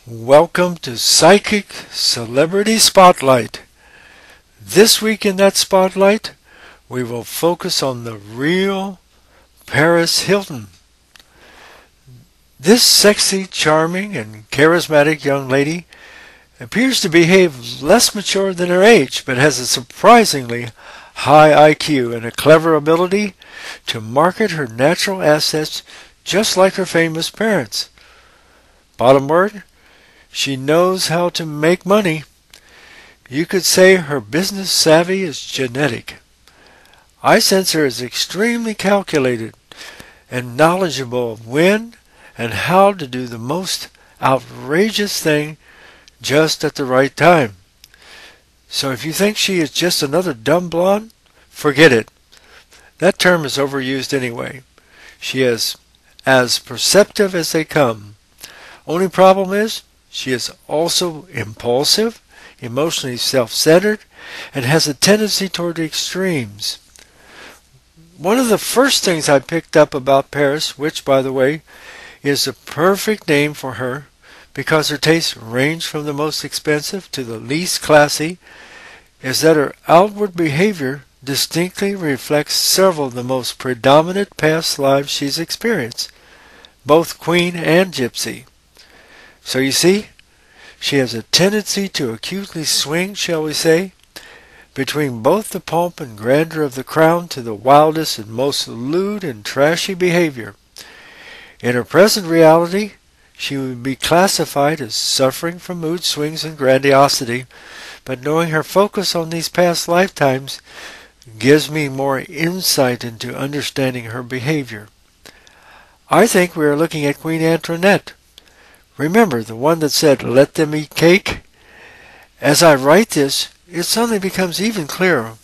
Welcome to Psychic Celebrity Spotlight. This week in that spotlight, we will focus on the real Paris Hilton. This sexy, charming, and charismatic young lady appears to behave less mature than her age, but has a surprisingly high IQ and a clever ability to market her natural assets just like her famous parents. Bottom word, she knows how to make money. You could say her business savvy is genetic. I sense her as extremely calculated and knowledgeable of when and how to do the most outrageous thing just at the right time. So if you think she is just another dumb blonde, forget it. That term is overused anyway. She is as perceptive as they come. Only problem is, she is also impulsive, emotionally self-centered, and has a tendency toward extremes. One of the first things I picked up about Paris, which, by the way, is the perfect name for her because her tastes range from the most expensive to the least classy, is that her outward behavior distinctly reflects several of the most predominant past lives she's experienced, both queen and gypsy. So you see, she has a tendency to acutely swing, shall we say, between both the pomp and grandeur of the crown to the wildest and most lewd and trashy behavior. In her present reality, she would be classified as suffering from mood swings and grandiosity, but knowing her focus on these past lifetimes gives me more insight into understanding her behavior. I think we are looking at Queen Antoinette. Remember, the one that said, "Let them eat cake"? As I write this, it suddenly becomes even clearer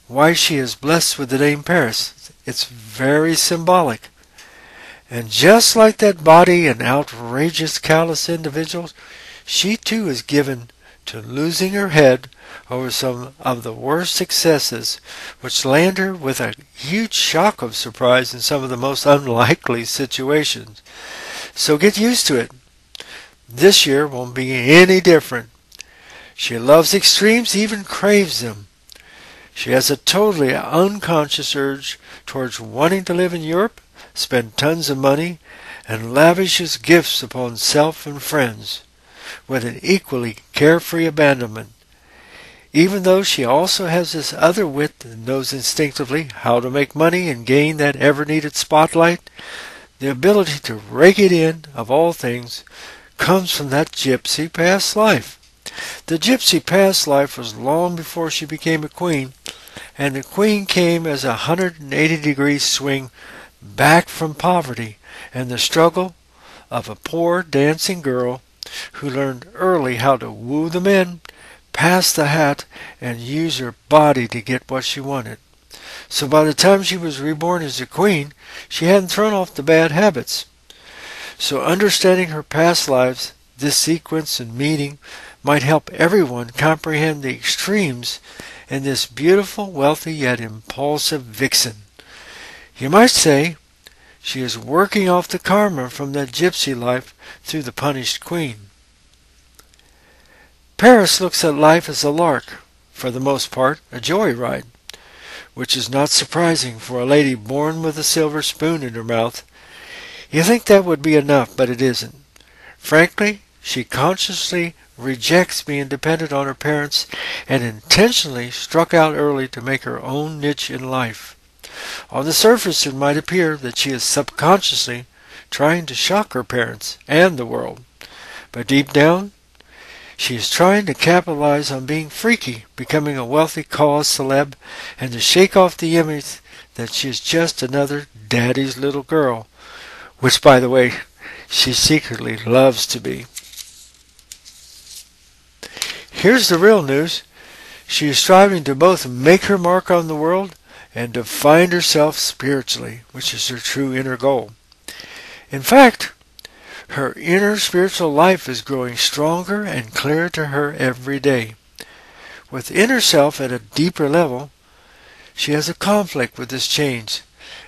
why she is blessed with the name Paris. It's very symbolic. And just like that body and outrageous callous individual, she too is given to losing her head over some of the worst successes, which land her with a huge shock of surprise in some of the most unlikely situations. So get used to it. This year won't be any different. She loves extremes, even craves them. She has a totally unconscious urge towards wanting to live in Europe, spend tons of money, and lavishes gifts upon self and friends, with an equally carefree abandonment. Even though she also has this other wit that knows instinctively how to make money and gain that ever-needed spotlight, the ability to rake it in, of all things, comes from that gypsy past life. The gypsy past life was long before she became a queen, and the queen came as a 180-degree swing back from poverty and the struggle of a poor dancing girl who learned early how to woo the men, pass the hat, and use her body to get what she wanted. So by the time she was reborn as a queen, she hadn't thrown off the bad habits. So understanding her past lives, this sequence and meeting might help everyone comprehend the extremes in this beautiful, wealthy, yet impulsive vixen. You might say she is working off the karma from that gypsy life through the punished queen. Paris looks at life as a lark, for the most part a joyride, which is not surprising for a lady born with a silver spoon in her mouth. You think that would be enough, but it isn't. Frankly, she consciously rejects being dependent on her parents and intentionally struck out early to make her own niche in life. On the surface, it might appear that she is subconsciously trying to shock her parents and the world. But deep down, she is trying to capitalize on being freaky, becoming a wealthy cause celeb, and to shake off the image that she is just another daddy's little girl, which, by the way, she secretly loves to be. Here's the real news. She is striving to both make her mark on the world and to find herself spiritually, which is her true inner goal. In fact, her inner spiritual life is growing stronger and clearer to her every day. With inner self at a deeper level, she has a conflict with this change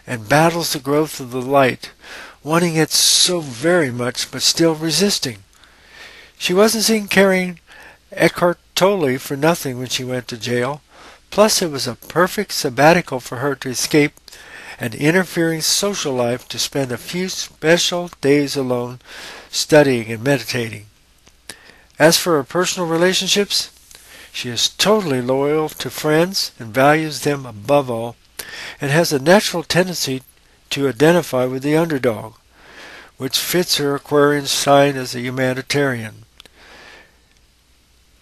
and battles the growth of the light, wanting it so very much but still resisting. She wasn't seen carrying Eckhart Tolle for nothing when she went to jail. Plus, it was a perfect sabbatical for her to escape an interfering social life to spend a few special days alone studying and meditating. As for her personal relationships, she is totally loyal to friends and values them above all, and has a natural tendency to identify with the underdog, which fits her Aquarian sign as a humanitarian.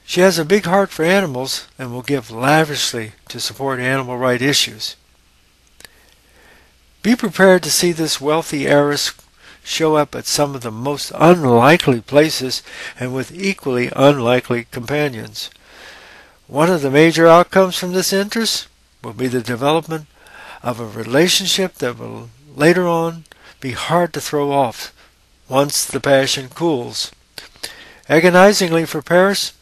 She has a big heart for animals and will give lavishly to support animal rights issues. Be prepared to see this wealthy heiress show up at some of the most unlikely places and with equally unlikely companions. One of the major outcomes from this interest will be the development of a relationship that will later on be hard to throw off once the passion cools. Agonizingly for Paris,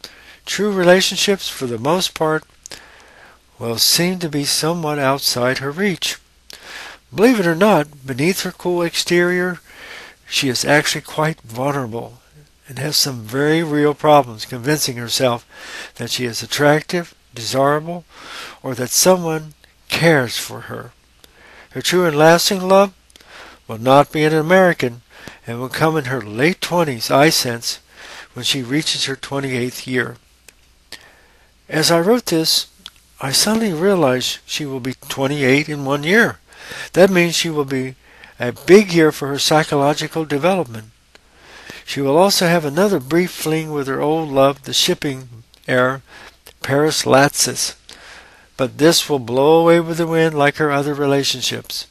true relationships, for the most part, will seem to be somewhat outside her reach. Believe it or not, beneath her cool exterior, she is actually quite vulnerable and has some very real problems convincing herself that she is attractive, desirable, or that someone cares for her. Her true and lasting love will not be an American and will come in her late 20s, I sense, when she reaches her 28th year. As I wrote this, I suddenly realized she will be 28 in 1 year. That means she will be a big year for her psychological development. She will also have another brief fling with her old love, the shipping heir, Paris Latsis. But this will blow away with the wind like her other relationships.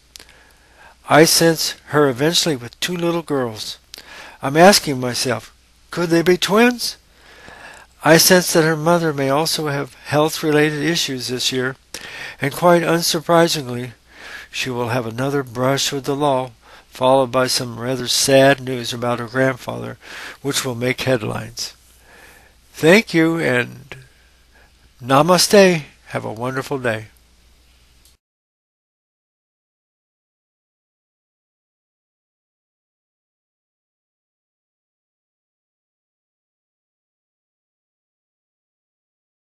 I sense her eventually with 2 little girls. I'm asking myself, could they be twins? I sense that her mother may also have health-related issues this year, and quite unsurprisingly, she will have another brush with the law, followed by some rather sad news about her grandfather, which will make headlines. Thank you, and namaste. Have a wonderful day.